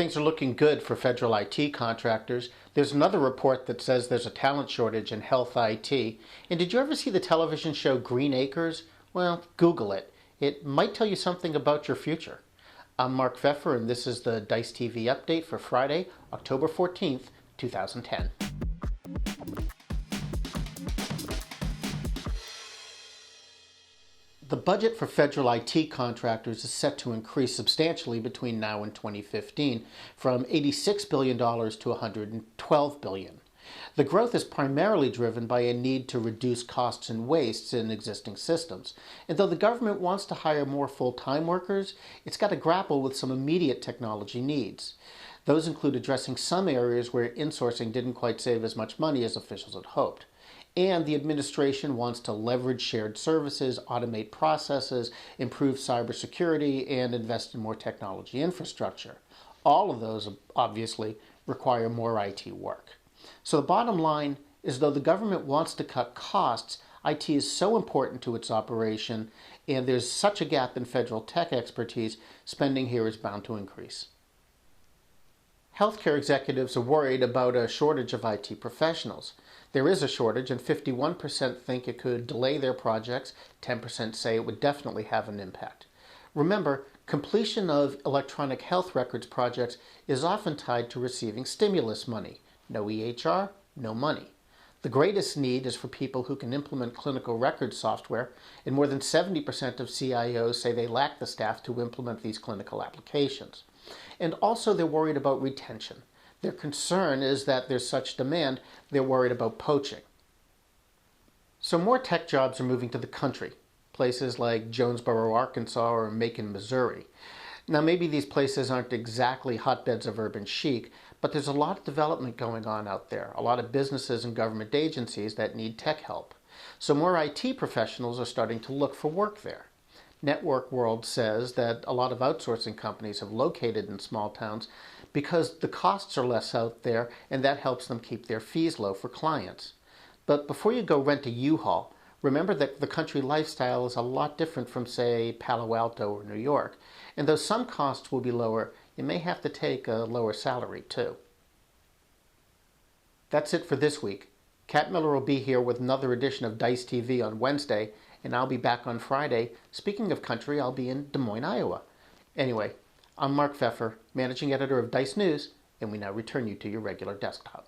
Things are looking good for federal IT contractors. There's another report that says there's a talent shortage in health IT. And did you ever see the television show Green Acres? Well, Google it. It might tell you something about your future. I'm Mark Pfeffer, and this is the DiceTV update for Friday, October 14th, 2010. The budget for federal IT contractors is set to increase substantially between now and 2015, from $86 billion to $112 billion. The growth is primarily driven by a need to reduce costs and wastes in existing systems. And though the government wants to hire more full-time workers, it's got to grapple with some immediate technology needs. Those include addressing some areas where insourcing didn't quite save as much money as officials had hoped. And the administration wants to leverage shared services, automate processes, improve cybersecurity, and invest in more technology infrastructure. All of those, obviously, require more IT work. So the bottom line is, though the government wants to cut costs, IT is so important to its operation, and there's such a gap in federal tech expertise, spending here is bound to increase. Healthcare executives are worried about a shortage of IT professionals. There is a shortage, and 51% think it could delay their projects. 10% say it would definitely have an impact. Remember, completion of electronic health records projects is often tied to receiving stimulus money. No EHR, no money. The greatest need is for people who can implement clinical record software, and more than 70% of CIOs say they lack the staff to implement these clinical applications. And also they're worried about retention. Their concern is that there's such demand, they're worried about poaching. So more tech jobs are moving to the country, places like Jonesboro, Arkansas, or Macon, Missouri. Now maybe these places aren't exactly hotbeds of urban chic, but there's a lot of development going on out there, a lot of businesses and government agencies that need tech help. So more IT professionals are starting to look for work there. Network World says that a lot of outsourcing companies have located in small towns because the costs are less out there, and that helps them keep their fees low for clients. But before you go rent a U-Haul, remember that the country lifestyle is a lot different from, say, Palo Alto or New York. And though some costs will be lower, you may have to take a lower salary too. That's it for this week. Kat Miller will be here with another edition of DiceTV on Wednesday, and I'll be back on Friday. Speaking of country, I'll be in Des Moines, Iowa. Anyway, I'm Mark Pfeffer, managing editor of Dice News, and we now return you to your regular desktop.